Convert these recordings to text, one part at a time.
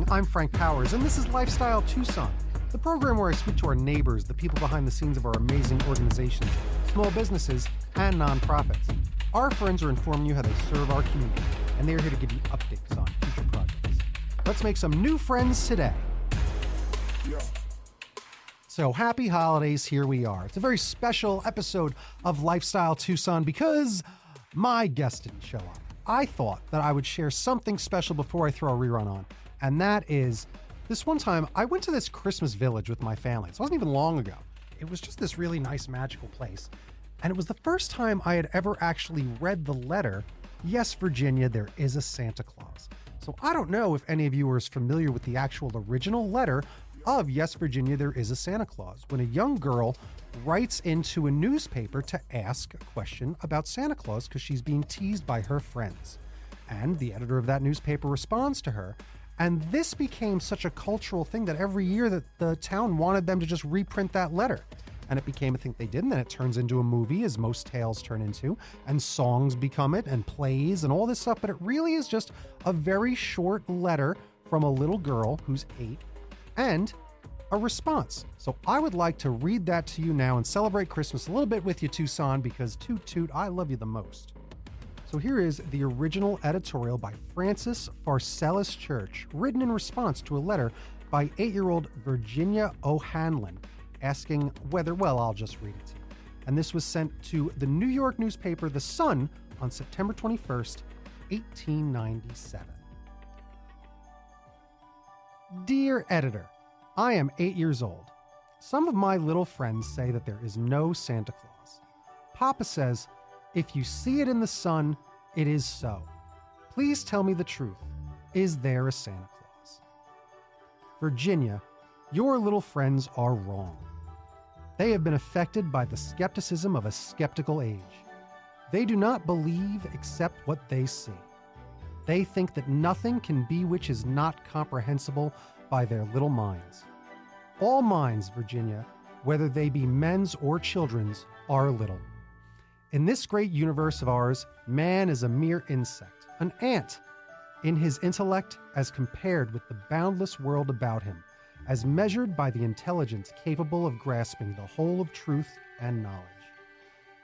I'm Frank Powers, and this is Lifestyle Tucson, the program where I speak to our neighbors, the people behind the scenes of our amazing organizations, small businesses, and nonprofits. Our friends are informing you how they serve our community, and they're here to give you updates on future projects. Let's make some new friends today. Yeah. So happy holidays, here we are. It's a very special episode of Lifestyle Tucson because my guest didn't show up. I thought that I would share something special before I throw a rerun on, and that is this one time I went to this Christmas village with my family. It wasn't even long ago. It was just this really nice, magical place, and it was the first time I had ever actually read the letter, "Yes, Virginia, there is a Santa Claus." So I don't know if any of you are as familiar with the actual original letter of "Yes, Virginia, there is a Santa Claus," when a young girl writes into a newspaper to ask a question about Santa Claus because she's being teased by her friends. And the editor of that newspaper responds to her. And this became such a cultural thing that every year that the town wanted them to just reprint that letter. And it became a thing they did, and then it turns into a movie, as most tales turn into, and songs become it, and plays, and all this stuff. But it really is just a very short letter from a little girl who's 8, and a response. So I would like to read that to you now and celebrate Christmas a little bit with you, Tucson, because toot toot, I love you the most. So here is the original editorial by Francis Pharcellus Church, written in response to a letter by 8-year-old Virginia O'Hanlon, asking whether, well, I'll just read it to you. And this was sent to the New York newspaper The Sun on September 21st, 1897. Dear editor, I am 8 years old. Some of my little friends say that there is no Santa Claus. Papa says, if you see it in the sun, it is so. Please tell me the truth. Is there a Santa Claus? Virginia, your little friends are wrong. They have been affected by the skepticism of a skeptical age. They do not believe except what they see. They think that nothing can be which is not comprehensible by their little minds. All minds, Virginia, whether they be men's or children's, are little. In this great universe of ours, man is a mere insect, an ant, in his intellect as compared with the boundless world about him, as measured by the intelligence capable of grasping the whole of truth and knowledge.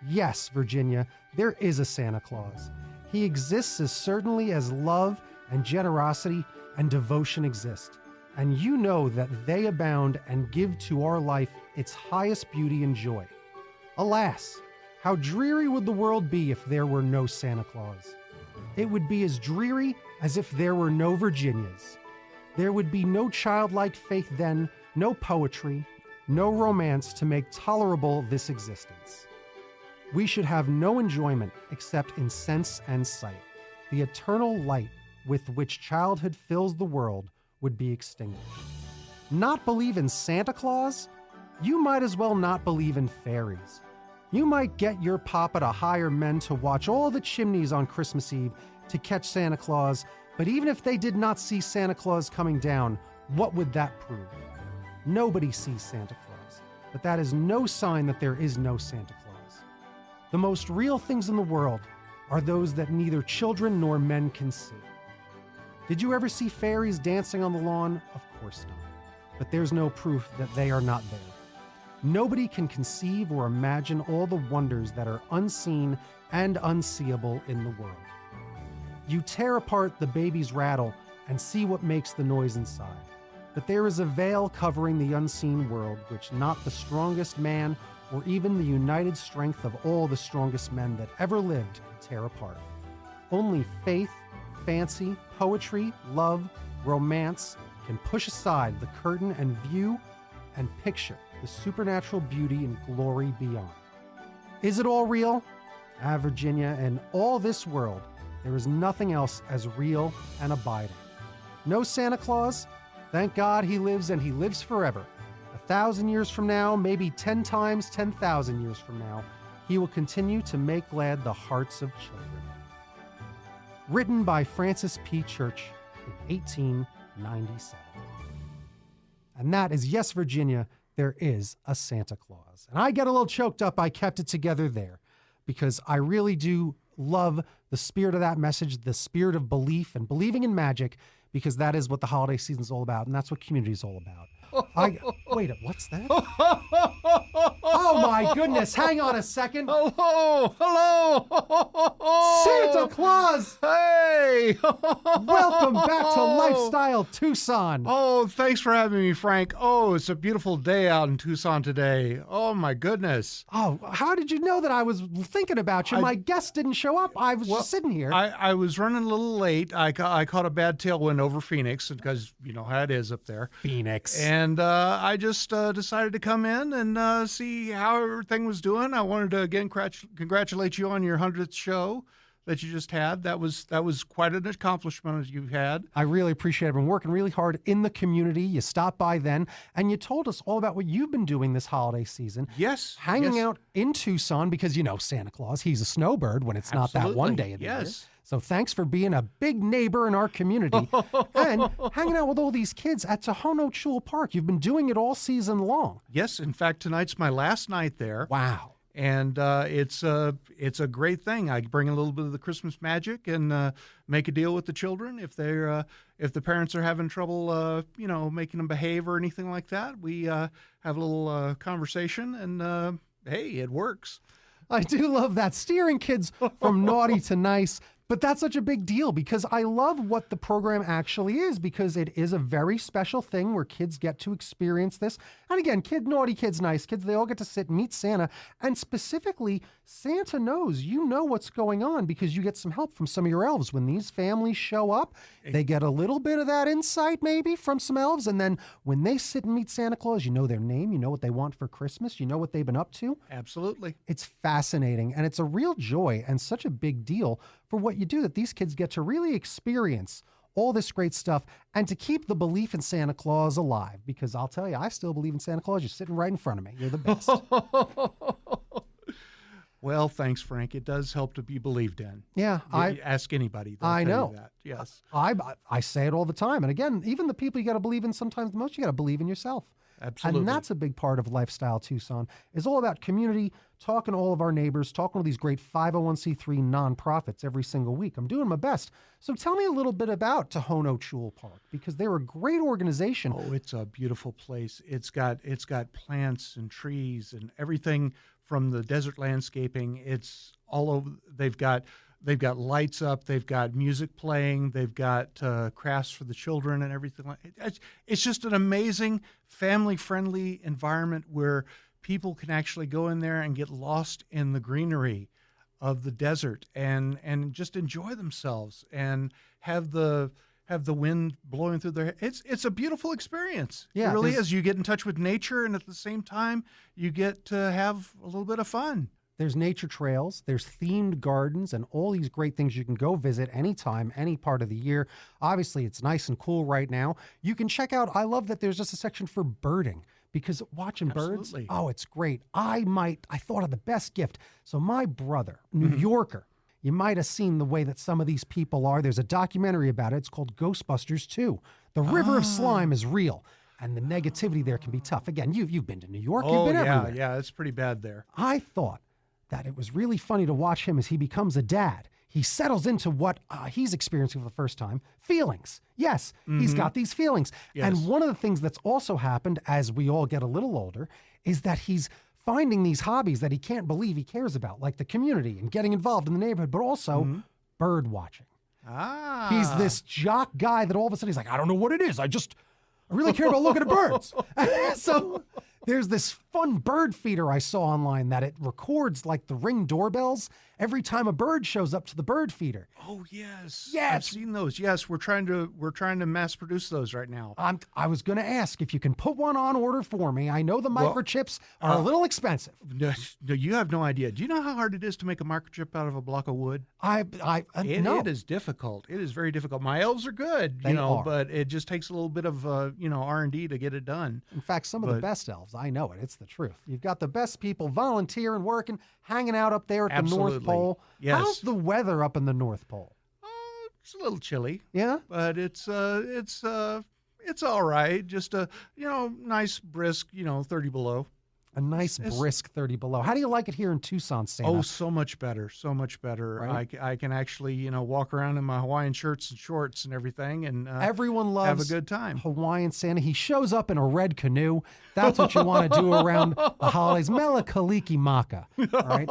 Yes, Virginia, there is a Santa Claus. He exists as certainly as love and generosity and devotion exist. And you know that they abound and give to our life its highest beauty and joy. Alas, how dreary would the world be if there were no Santa Claus? It would be as dreary as if there were no Virginias. There would be no childlike faith then, no poetry, no romance to make tolerable this existence. We should have no enjoyment except in sense and sight. The eternal light with which childhood fills the world would be extinguished. Not believe in Santa Claus? You might as well not believe in fairies. You might get your papa to hire men to watch all the chimneys on Christmas Eve to catch Santa Claus, but even if they did not see Santa Claus coming down, what would that prove? Nobody sees Santa Claus, but that is no sign that there is no Santa Claus. The most real things in the world are those that neither children nor men can see. Did you ever see fairies dancing on the lawn? Of course not. But there's no proof that they are not there. Nobody can conceive or imagine all the wonders that are unseen and unseeable in the world. You tear apart the baby's rattle and see what makes the noise inside. But there is a veil covering the unseen world which not the strongest man or even the united strength of all the strongest men that ever lived can tear apart. Only faith, fancy, poetry, love, romance can push aside the curtain and view and picture the supernatural beauty and glory beyond. Is it all real? Virginia, in all this world, there is nothing else as real and abiding. No Santa Claus? Thank God he lives, and he lives forever. 1,000 years from now, maybe 10 times 10,000 years from now, he will continue to make glad the hearts of children. Written by Francis P. Church in 1897. And that is Yes, Virginia, there is a Santa Claus. And I get a little choked up. I kept it together there because I really do love the spirit of that message, the spirit of belief and believing in magic, because that is what the holiday season is all about, and that's what community is all about. Wait, what's that? Oh my goodness, hang on a second. Hello. Santa Claus! Hey. Welcome back to Lifestyle Tucson. Oh, thanks for having me, Frank. Oh, it's a beautiful day out in Tucson today. Oh my goodness. Oh, how did you know that I was thinking about you? My guest didn't show up. I was just sitting here. I was running a little late. I caught a bad tailwind over Phoenix because you know how it is up there. Phoenix. And I just decided to come in and see how everything was doing. I wanted to again congratulate you on your 100th show that you just had. That was quite an accomplishment as you've had. I really appreciate it. I've been working really hard in the community. You stopped by then, and you told us all about what you've been doing this holiday season. Yes. Hanging out in Tucson because, you know, Santa Claus, he's a snowbird when it's not that one day of the year. So thanks for being a big neighbor in our community and hanging out with all these kids at Tohono Chul Park. You've been doing it all season long. Yes. In fact, tonight's my last night there. Wow. And it's a great thing. I bring a little bit of the Christmas magic and make a deal with the children. If the parents are having trouble, making them behave or anything like that, we have a little conversation, and hey, it works. I do love that, steering kids from naughty to nice. But that's such a big deal because I love what the program actually is, because it is a very special thing where kids get to experience this. And again, naughty kids, nice kids, they all get to sit and meet Santa. And specifically, Santa knows you know what's going on because you get some help from some of your elves. When these families show up, they get a little bit of that insight maybe from some elves. And then when they sit and meet Santa Claus, you know their name, you know what they want for Christmas, you know what they've been up to. Absolutely. It's fascinating, and it's a real joy and such a big deal for what you do, that these kids get to really experience all this great stuff and to keep the belief in Santa Claus alive. Because I'll tell you, I still believe in Santa Claus. You're sitting right in front of me. You're the best. Well, thanks, Frank. It does help to be believed in. Yeah. Ask anybody. I know that. Yes. I say it all the time. And again, even the people you got to believe in sometimes the most, you got to believe in yourself. Absolutely. And that's a big part of Lifestyle Tucson, is all about community, talking to all of our neighbors, talking to these great 501c3 nonprofits every single week. I'm doing my best. So tell me a little bit about Tohono Chul Park, because they're a great organization. Oh, it's a beautiful place. It's got plants and trees and everything from the desert landscaping. It's all over. They've got lights up. They've got music playing. They've got crafts for the children and everything. It's just an amazing family-friendly environment where people can actually go in there and get lost in the greenery of the desert and just enjoy themselves and have the wind blowing through their hair. It's a beautiful experience. Yeah, it really is. You get in touch with nature, and at the same time, you get to have a little bit of fun. There's nature trails, there's themed gardens, and all these great things you can go visit anytime, any part of the year. Obviously, it's nice and cool right now. You can check out, I love that there's just a section for birding, because watching birds, oh, it's great. I thought of the best gift. So my brother, New Yorker, you might have seen the way that some of these people are. There's a documentary about it. It's called Ghostbusters 2. The river of slime is real. And the negativity there can be tough. Again, you've been to New York. You've been everywhere. Yeah, it's pretty bad there. I thought that it was really funny to watch him as he becomes a dad. He settles into what he's experiencing for the first time, feelings. Yes, he's got these feelings. Yes. And one of the things that's also happened as we all get a little older is that he's finding these hobbies that he can't believe he cares about, like the community and getting involved in the neighborhood, but also bird watching. He's this jock guy that all of a sudden he's like, I don't know what it is. I really care about looking at birds. So there's this fun bird feeder I saw online that it records like the Ring doorbells every time a bird shows up to the bird feeder. Oh, yes. Yes. I've seen those. Yes, we're trying to mass produce those right now. I was going to ask if you can put one on order for me. I know the microchips are a little expensive. No, you have no idea. Do you know how hard it is to make a microchip out of a block of wood? No. It is difficult. It is very difficult. My elves are good, but it just takes a little bit of R&D to get it done. In fact, some of the best elves, I know it. It's the truth. You've got the best people volunteering, working, hanging out up there at the North Pole. Yes. How's the weather up in the North Pole? It's a little chilly. Yeah, but it's all right. Just a nice brisk 30 below. A nice brisk 30 below. How do you like it here in Tucson, Santa? Oh, so much better. So much better. Right? I can actually, walk around in my Hawaiian shirts and shorts and everything and Everyone loves have a good time. Hawaiian Santa. He shows up in a red canoe. That's what you want to do around the holidays. Mele Kaliki Maka. All right?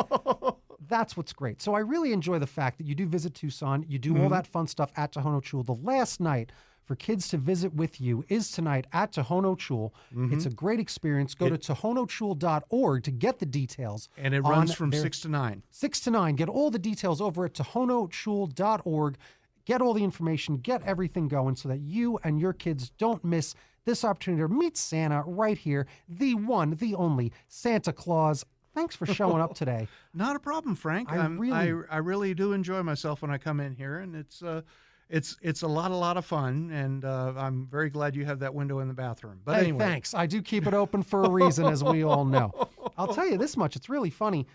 That's what's great. So I really enjoy the fact that you do visit Tucson. You do all that fun stuff at Tohono Chul. The last night for kids to visit with you is tonight at Tohono Chul. It's a great experience. Go to tohonochul.org to get the details. And it runs from 6 to 9. 6 to 9. Get all the details over at tohonochul.org. Get all the information. Get everything going so that you and your kids don't miss this opportunity to meet Santa right here. The one, the only Santa Claus. Thanks for showing up today. Not a problem, Frank. I really do enjoy myself when I come in here, and it's a lot of fun, and I'm very glad you have that window in the bathroom. But hey, anyway. Thanks. I do keep it open for a reason, as we all know. I'll tell you this much. It's really funny.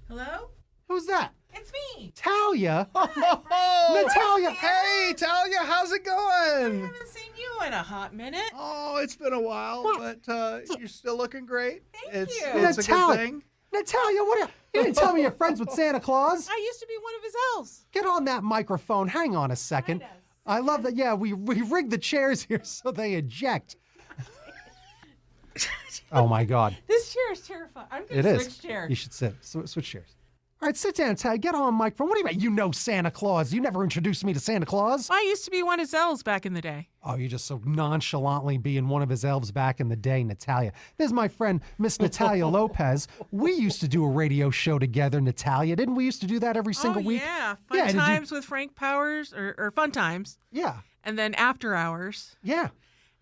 Hello? Who's that? It's me. Talia. Oh, Natalia. Hey, Talia, how's it I going? haven't seen you in a hot minute. Oh, it's been a while, but you're still looking great. Thank you. It's a good Natalia. thing. Natalia, you didn't tell me you're friends with Santa Claus. I used to be one of his elves. Get on that microphone. Hang on a second. Kind of. I love that. Yeah, we rigged the chairs here so they eject. Oh, my God. This chair is terrifying. I'm going It to is. switch chairs. You should sit. Switch chairs. All right, sit down, Talia. Get on microphone. What do you mean? You know Santa Claus. You never introduced me to Santa Claus. I used to be one of his elves back in the day. Oh, you just so nonchalantly being one of his elves back in the day, Natalia. This is my friend, Miss Natalia Lopez. We used to do a radio show together, Natalia. Didn't we used to do that every single week? Yeah. Yeah, Fun did you- times with Frank Powers, or Fun Times. Yeah. And then After Hours. Yeah.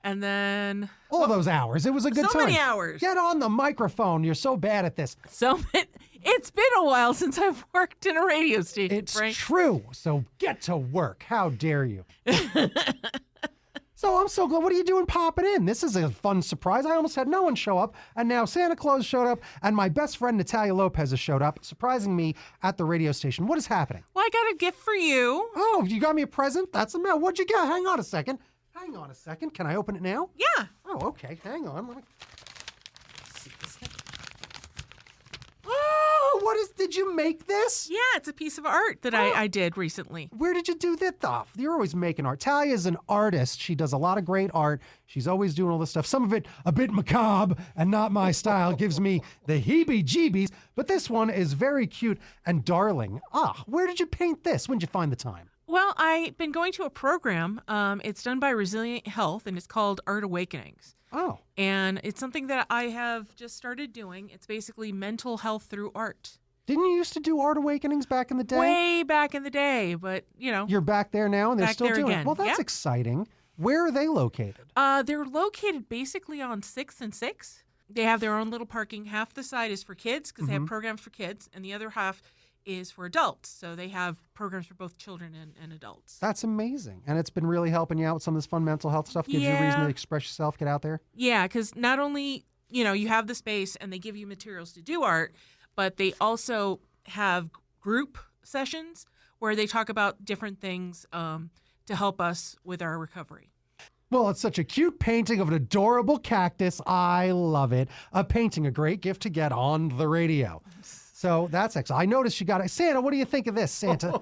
And then All those hours. It was a good So time. many hours. Get on the microphone. You're so bad at this. it's been a while since I've worked in a radio station, It's Frank. true. So get to work. How dare you? So I'm so glad. What are you doing popping in? This is a fun surprise. I almost had no one show up, and now Santa Claus showed up, and my best friend Natalia Lopez has showed up, surprising me at the radio station. What is happening? Well, I got a gift for you. Oh, you got me a present? That's a mail. What'd you get? Hang on a second. Hang on a second. Can I open it now? Yeah. Oh, okay. Hang on. Let me see this. Oh, did you make this? Yeah, it's a piece of art that I did recently. Where did you do that stuff? You're always making art. Talia is an artist. She does a lot of great art. She's always doing all this stuff. Some of it a bit macabre and not my style. Gives me the heebie-jeebies. But this one is very cute and darling. Where did you paint this? When did you find the time? Well, I've been going to a program. It's done by Resilient Health, and it's called Art Awakenings. Oh. And it's something that I have just started doing. It's basically mental health through art. Didn't you used to do Art Awakenings back in the day? Way back in the day, but, You're back there now, and they're Back still there doing it. again. Well, that's Yeah. exciting. Where are they located? They're located basically on 6th and 6th. They have their own little parking. Half the side is for kids because they have programs for kids, and the other half is for adults. So they have programs for both children and adults. That's amazing. And it's been really helping you out with some of this fun mental health stuff. Gives you a reason Yeah. to express yourself, get out there. Yeah, because not only, you have the space and they give you materials to do art, but they also have group sessions where they talk about different things to help us with our recovery. Well, it's such a cute painting of an adorable cactus. I love it. A painting, a great gift to get on the radio. So that's excellent. I noticed you got it. Santa, what do you think of this, Santa?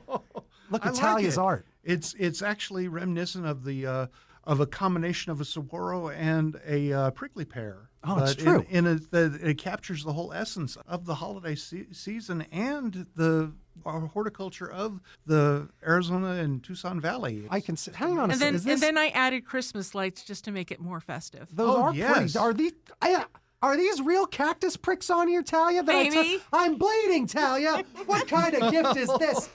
Look at Talia's art. It's actually reminiscent of the of a combination of a saguaro and a prickly pear. Oh, it's But true. It captures the whole essence of the holiday season and the horticulture of the Arizona and Tucson Valley. I can see. Hang on a And second. then, and then I added Christmas lights just to make it more festive. Those Oh, are yes. pretty. Are these real cactus pricks on here, Talia? Maybe. I'm bleeding, Talia. What kind of gift is this?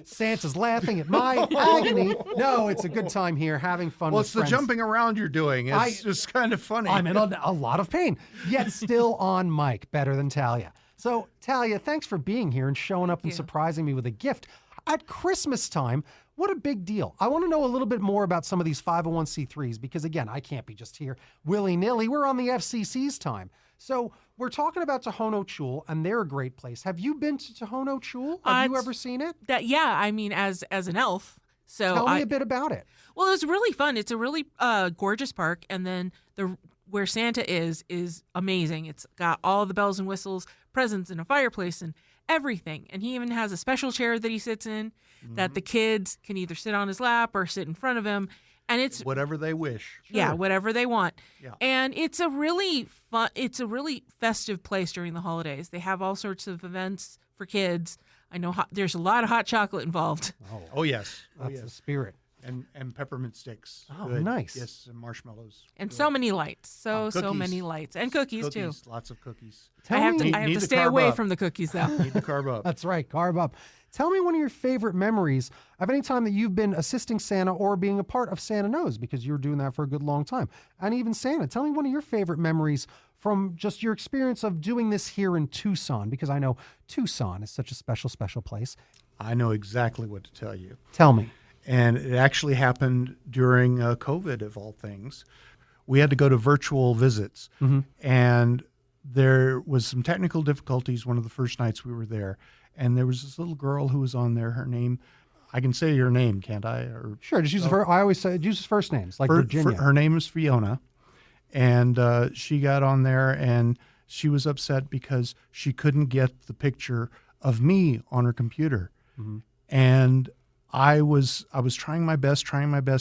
Santa's laughing at my agony. No, it's a good time here, having fun Well, with it's the friends. jumping around you're doing. It's just kind of funny. I'm in a lot of pain, yet still on mic, better than Talia. So, Talia, thanks for being here and showing up and you. surprising me with a gift. At Christmas time, what a big deal. I want to know a little bit more about some of these 501c3s because, again, I can't be just here willy-nilly. We're on the FCC's time. So we're talking about Tohono Chul, and they're a great place. Have you been to Tohono Chul? Have you It's- ever seen it? As an elf. So Tell me a bit about it. Well, it was really fun. It's a really gorgeous park, and then where Santa is amazing. It's got all the bells and whistles, presents, and a fireplace and everything. And he even has a special chair that he sits in that the kids can either sit on his lap or sit in front of him. And it's whatever they wish. Yeah, whatever they want. Yeah. And it's a really fun, it's a really festive place during the holidays. They have all sorts of events for kids. I know there's a lot of hot chocolate involved. Oh yes. That's the spirit. And peppermint sticks. Oh, Good. nice. Yes, and marshmallows. And Good. so many lights. So Cookies. many lights. And cookies too. Lots of cookies. I have me- to Need to stay carb away up. from the cookies though. Need to carb up. That's right, carb up. Tell me one of your favorite memories of any time that you've been assisting Santa or being a part of Santa Knows, because you were doing that for a good long time. And even Santa, tell me one of your favorite memories from just your experience of doing this here in Tucson, because I know Tucson is such a special, special place. I know exactly what to tell you. Tell me. And it actually happened during COVID, of all things. We had to go to virtual visits, and there was some technical difficulties one of the first nights we were there. And there was this little girl who was on there. Her name, I can say her name, can't I? Or Sure, just use I always say use his first names, like Virginia. her name is Fiona, and she got on there, and she was upset because she couldn't get the picture of me on her computer, and I was trying my best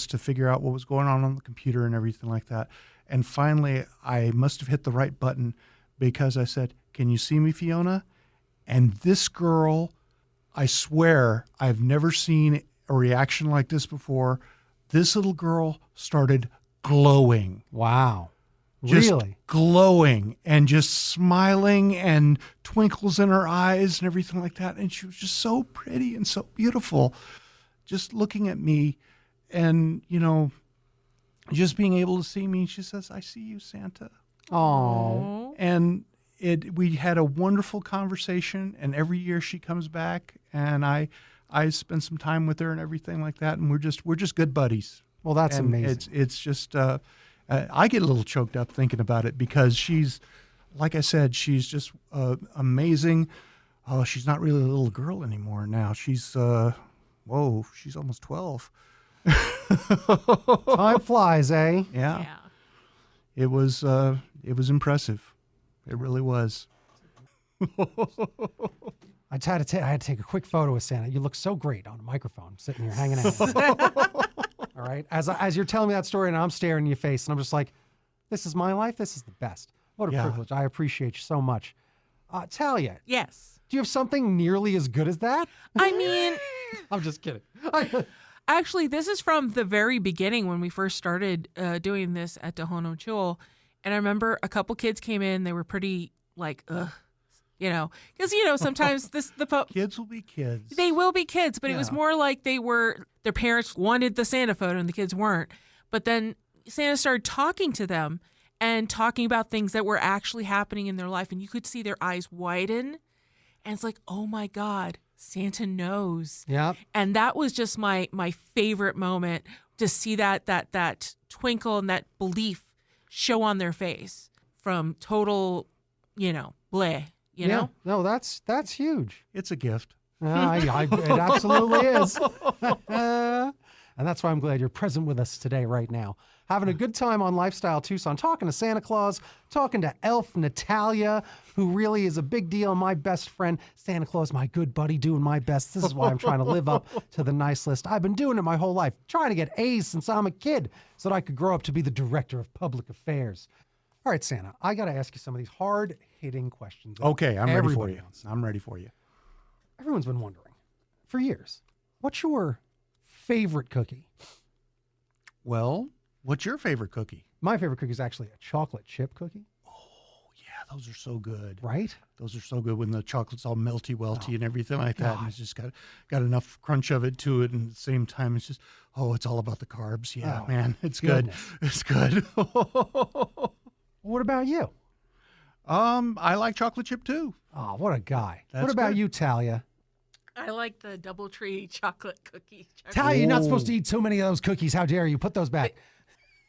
to figure out what was going on the computer and everything like that. And finally, I must have hit the right button, because I said, "Can you see me, Fiona?" And this girl, I swear, I've never seen a reaction like this before. This little girl started glowing. Wow. Just Really? glowing and just smiling and twinkles in her eyes and everything like that. And she was just so pretty and so beautiful, just looking at me and, just being able to see me. She says, "I see you, Santa." Oh. And we had a wonderful conversation, and every year she comes back, and I spend some time with her and everything like that. And we're just good buddies. Well, that's And amazing. It's just, I get a little choked up thinking about it, because she's, like I said, she's just amazing. Oh, she's not really a little girl anymore now. She's, she's almost 12. Time flies, eh? Yeah. It was impressive. It really was. I had to take a quick photo with Santa. You look so great on a microphone, sitting here hanging out. All right. As you're telling me that story, and I'm staring in your face, and I'm just like, this is my life. This is the best. What a privilege. I appreciate you so much. Talia, Yes. do you have something nearly as good as that? I mean, I'm just kidding. actually, this is from the very beginning when we first started doing this at Tohono Chul. And I remember a couple kids came in. They were pretty like, ugh, because, sometimes Kids will be kids. they will be kids, but it was more like their parents wanted the Santa photo and the kids weren't. But then Santa started talking to them and talking about things that were actually happening in their life. And you could see their eyes widen. And it's like, oh my God, Santa knows. Yeah. And that was just my favorite moment, to see that twinkle and that belief show on their face from total, bleh, know? No, that's huge. It's a gift. It absolutely is. And that's why I'm glad you're present with us today, right now. Having a good time on Lifestyle Tucson, talking to Santa Claus, talking to Elf Natalia, who really is a big deal, my best friend. Santa Claus, my good buddy, doing my best. This is why I'm trying to live up to the nice list. I've been doing it my whole life, trying to get A's since I'm a kid so that I could grow up to be the director of public affairs. All right, Santa, I got to ask you some of these hard-hitting questions. Okay, I'm ready for you. wants. I'm ready for you. Everyone's been wondering for years, what's your favorite cookie? Well, what's your favorite cookie? My favorite cookie is actually a chocolate chip cookie, Yeah, those are so good. right? Those are so good when the chocolate's all melty welty and everything like that. And God. it's just got enough crunch of it to it, and at the same time it's just, it's all about the carbs. Yeah, Oh, man, it's goodness. good. It's good. What about you? I like chocolate chip too. Oh, what a guy. That's What about good. you, Talia? I like the DoubleTree chocolate cookie. Talia, you're not supposed to eat too many of those cookies. How dare you? Put those back.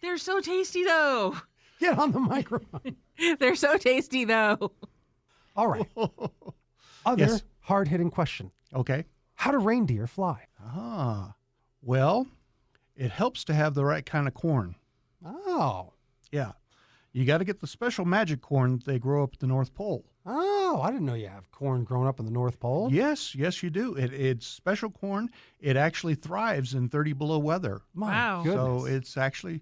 They're so tasty, though. Get on the microphone. They're so tasty, though. All right. Other Yes. hard-hitting question. Okay. How do reindeer fly? Well, it helps to have the right kind of corn. Oh. Yeah. You got to get the special magic corn that they grow up at the North Pole. Oh, I didn't know you have corn growing up in the North Pole. Yes, you do. It's special corn. It actually thrives in 30 below weather. My Wow. goodness. So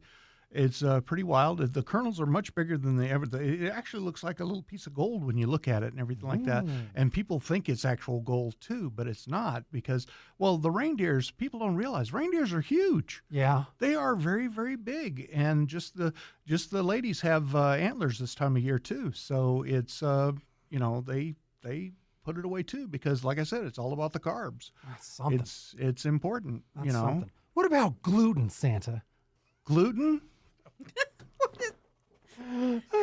it's pretty wild. The kernels are much bigger than they ever. It actually looks like a little piece of gold when you look at it and everything like that. And people think it's actual gold too, but it's not because, well, the reindeers. People don't realize reindeers are huge. Yeah. They are very, very big, and just the ladies have antlers this time of year too. So it's they put it away too because, like I said, it's all about the carbs. That's something. It's important. That's something. What about gluten, Santa? Gluten.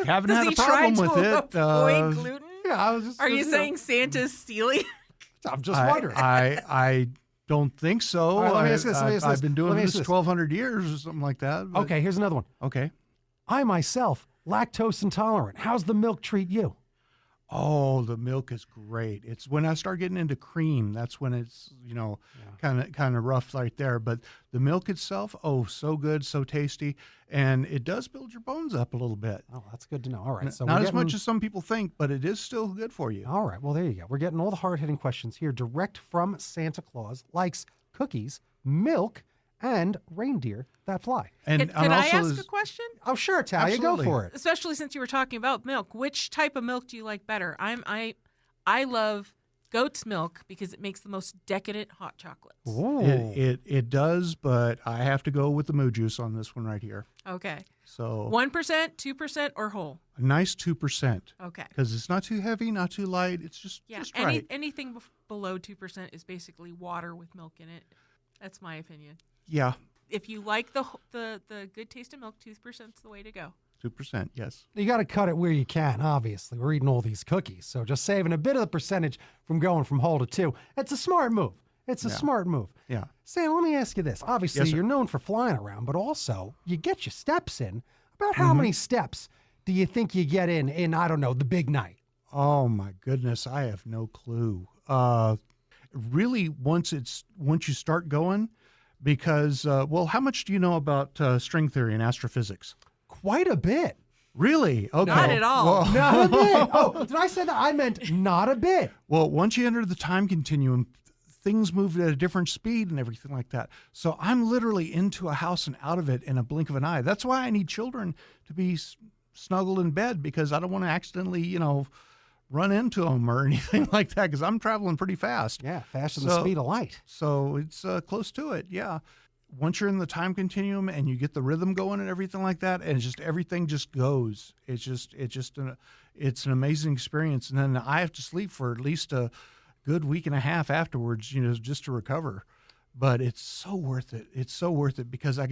Haven't Does had he a problem try with to it. avoid gluten? Yeah, I was just. Are you saying Santa's stealing? I'm just wondering. I don't think so. All right, let me ask this, let me ask this. I've been doing Let me this ask this. 1,200 years or something like that. but- Okay, here's another one. Okay. I myself, lactose intolerant. How's the milk treat you? Oh, the milk is great. It's when I start getting into cream, that's when it's, kind of rough right there. But the milk itself, oh, so good, so tasty. And it does build your bones up a little bit. Oh, that's good to know. All right. So Not we're as much getting- as some people think, but it is still good for you. All right. Well, there you go. We're getting all the hard-hitting questions here direct from Santa Claus. Likes cookies, milk, and reindeer that fly. And Can I also ask a question? Oh, sure, Talia. Go Absolutely. for it. Especially since you were talking about milk. Which type of milk do you like better? I love goat's milk because it makes the most decadent hot chocolates. Ooh. It does, but I have to go with the moo juice on this one right here. Okay. So 1%, 2%, or whole? a nice 2%. Okay. Because it's not too heavy, not too light. It's just right. Anything below 2% is basically water with milk in it. That's my opinion. Yeah, If you like the good taste of milk, 2% is the way to go. 2%, yes. You got to cut it where you can, obviously. We're eating all these cookies. So just saving a bit of the percentage from going from whole to 2. It's a smart move. It's a smart move. Yeah. Sam, let me ask you this. Obviously, Yes, sir. you're known for flying around, but also you get your steps in. About how many steps do you think you get in, I don't know, the big night? Oh my goodness, I have no clue. Really, once you start going, because how much do you know about string theory and astrophysics? Quite a bit. Really? Okay. Not at all. Well, Not a bit. Oh, did I say that? I meant not a bit. well, once you enter the time continuum, things move at a different speed and everything like that. So I'm literally into a house and out of it in a blink of an eye. That's why I need children to be snuggled in bed, because I don't want to accidentally, run into them or anything like that, because I'm traveling pretty fast. Yeah, faster than the speed of light. So it's close to it, yeah. Once you're in the time continuum and you get the rhythm going and everything like that, and everything just goes. It's an amazing experience. And then I have to sleep for at least a good week and a half afterwards, just to recover. But it's so worth it. It's so worth it because I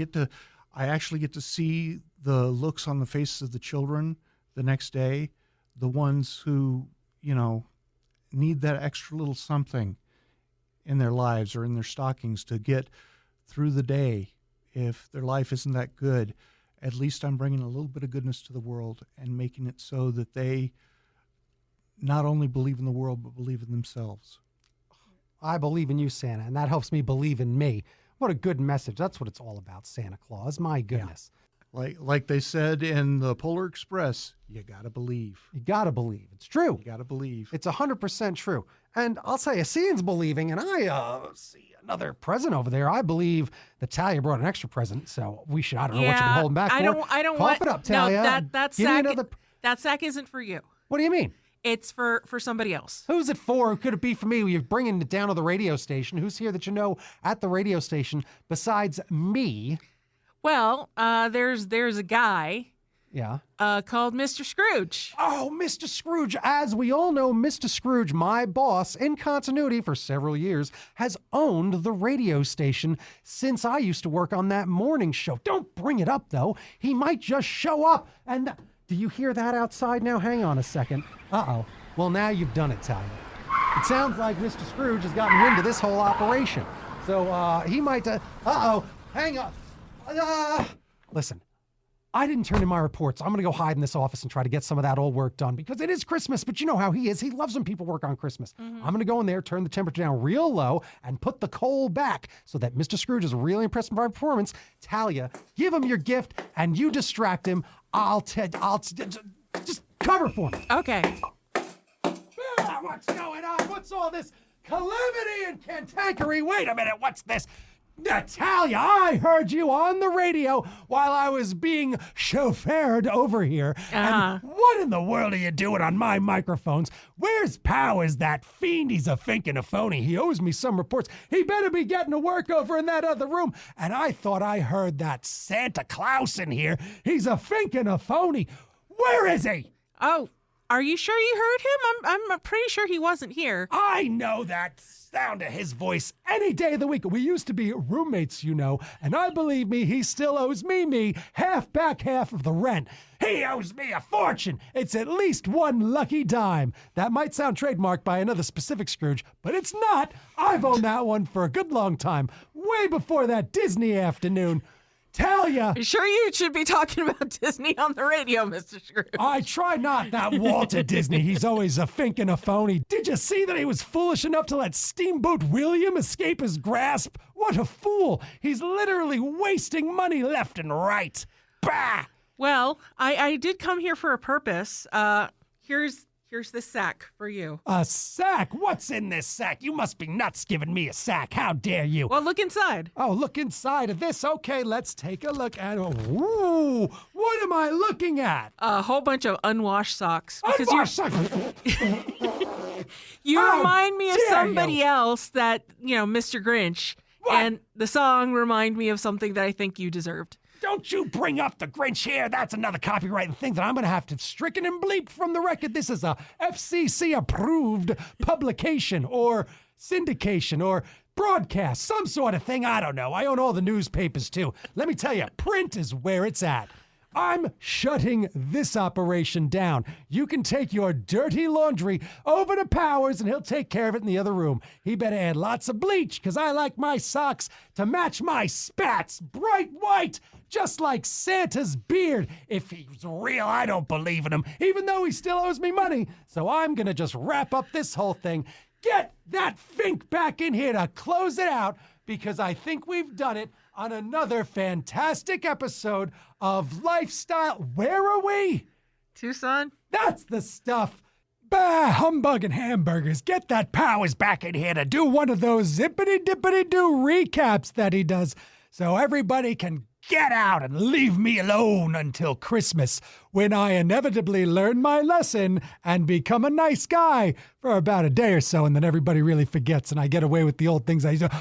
actually get to see the looks on the faces of the children the next day, the ones who, need that extra little something in their lives or in their stockings to get through the day. If their life isn't that good, at least I'm bringing a little bit of goodness to the world and making it so that they not only believe in the world, but believe in themselves. I believe in you, Santa, and that helps me believe in me. What a good message. That's what it's all about, Santa Claus. My goodness. Like they said in the Polar Express, you got to believe. You got to believe. It's true. You got to believe. It's 100% true. And I'll tell you, seeing's believing, and I see another present over there. I believe that Talia brought an extra present, so I don't know what you've been holding back for. I don't Cough want it up, Talia. No, that Give me sack. another. That sack isn't for you. What do you mean? It's for somebody else. Who's it for? Could it be for me? You're bringing it down to the radio station. Who's here that you know at the radio station besides me? Well, there's a guy Yeah. called Mr. Scrooge. Oh, Mr. Scrooge. As we all know, Mr. Scrooge, my boss in continuity for several years, has owned the radio station since I used to work on that morning show. Don't bring it up, though. He might just show up. And do you hear that outside now? Hang on a second. Uh-oh. Well, now you've done it, Talia. It sounds like Mr. Scrooge has gotten wind of this whole operation. So he might... uh-oh. Hang on. Listen. I didn't turn in my reports. I'm going to go hide in this office and try to get some of that old work done because it is Christmas, but you know how he is. He loves when people work on Christmas. I'm going to go in there, turn the temperature down real low, and put the coal back so that Mr. Scrooge is really impressed with my performance. Talia, give him your gift and you distract him. I'll just cover for me. Okay. What's going on? What's all this calamity and cantankerity? Wait a minute, what's this? Natalia, I heard you on the radio while I was being chauffeured over here. And what in the world are you doing on my microphones? Where's Powers, that fiend? He's a fink and a phony. He owes me some reports. He better be getting to work over in that other room. And I thought I heard that Santa Claus in here. He's a fink and a phony. Where is he? Oh, are you sure you heard him? I'm pretty sure he wasn't here. I know that sound of his voice any day of the week. We used to be roommates, you know, and I believe me, he still owes me half back half of the rent. He owes me a fortune. It's at least one lucky dime. That might sound trademarked by another specific Scrooge, but it's not. I've owned that one for a good long time, way before that Disney afternoon. Talia! Sure you should be talking about Disney on the radio, Mr. Scrooge. I try not. That Walter Disney, he's always a fink and a phony. Did you see that he was foolish enough to let Steamboat William escape his grasp? What a fool. He's literally wasting money left and right. Bah! Well, I did come here for a purpose. Here's the sack for you. A sack? What's in this sack? You must be nuts giving me a sack. How dare you? Well, look inside. Oh, look inside of this. Okay, let's take a look at it. Ooh, what am I looking at? A whole bunch of unwashed socks. Unwashed socks. You remind me of somebody else that, Mr. Grinch. What? And the song remind me of something that I think you deserved. Don't you bring up the Grinch here. That's another copyright thing that I'm going to have to stricken and bleep from the record. This is a FCC-approved publication or syndication or broadcast, some sort of thing. I don't know. I own all the newspapers, too. Let me tell you, print is where it's at. I'm shutting this operation down. You can take your dirty laundry over to Powers and he'll take care of it in the other room. He better add lots of bleach because I like my socks to match my spats, bright white, just like Santa's beard. If he's real, I don't believe in him, even though he still owes me money. So I'm going to just wrap up this whole thing. Get that fink back in here to close it out because I think we've done it on another fantastic episode of Lifestyle. Where are we? Tucson? That's the stuff. Bah, humbug and hamburgers. Get that Powers back in here to do one of those zippity-dippity-doo recaps that he does so everybody can get out and leave me alone until Christmas, when I inevitably learn my lesson and become a nice guy for about a day or so, and then everybody really forgets and I get away with the old things I used to.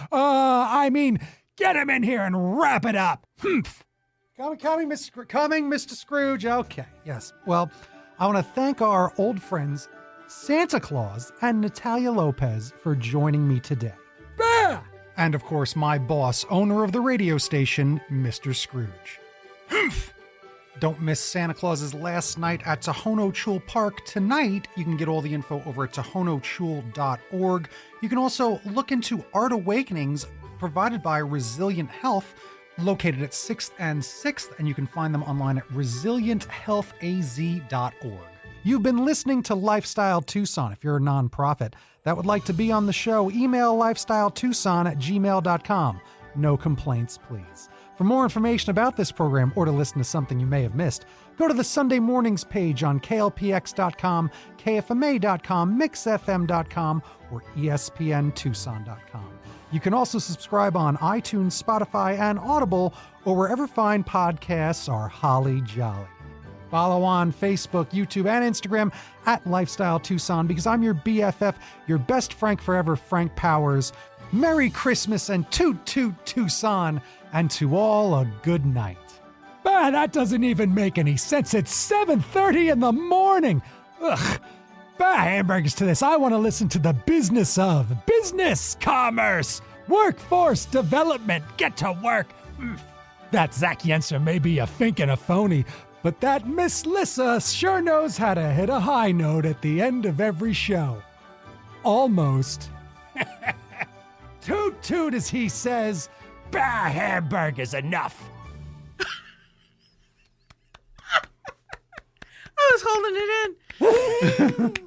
Get him in here and wrap it up. Humph. Coming, Mr. Scrooge. Okay, yes. Well, I want to thank our old friends, Santa Claus and Natalia Lopez, for joining me today. Bah! And, of course, my boss, owner of the radio station, Mr. Scrooge. Humph. Don't miss Santa Claus's last night at Tohono Chul Park tonight. You can get all the info over at tohonochul.org. You can also look into Art Awakenings provided by Resilient Health, located at 6th and 6th, and you can find them online at resilienthealthaz.org. You've been listening to Lifestyle Tucson. If you're a nonprofit that would like to be on the show, email lifestyletucson@gmail.com. No complaints, please. For more information about this program or to listen to something you may have missed, go to the Sunday Mornings page on klpx.com, kfma.com, mixfm.com, or espntucson.com. You can also subscribe on iTunes, Spotify, and Audible, or wherever fine podcasts are holly jolly. Follow on Facebook, YouTube, and Instagram at Lifestyle Tucson because I'm your BFF, your best Frank forever, Frank Powers. Merry Christmas and toot toot Tucson, and to all a good night. Bah, that doesn't even make any sense. It's 7:30 in the morning. Ugh. Bah, hamburgers to this. I want to listen to the business of business, commerce, workforce development. Get to work. That Zach Yenser may be a fink and a phony, but that Miss Lissa sure knows how to hit a high note at the end of every show. Almost. Toot toot, as he says. Bah, hamburgers, enough. I was holding it in.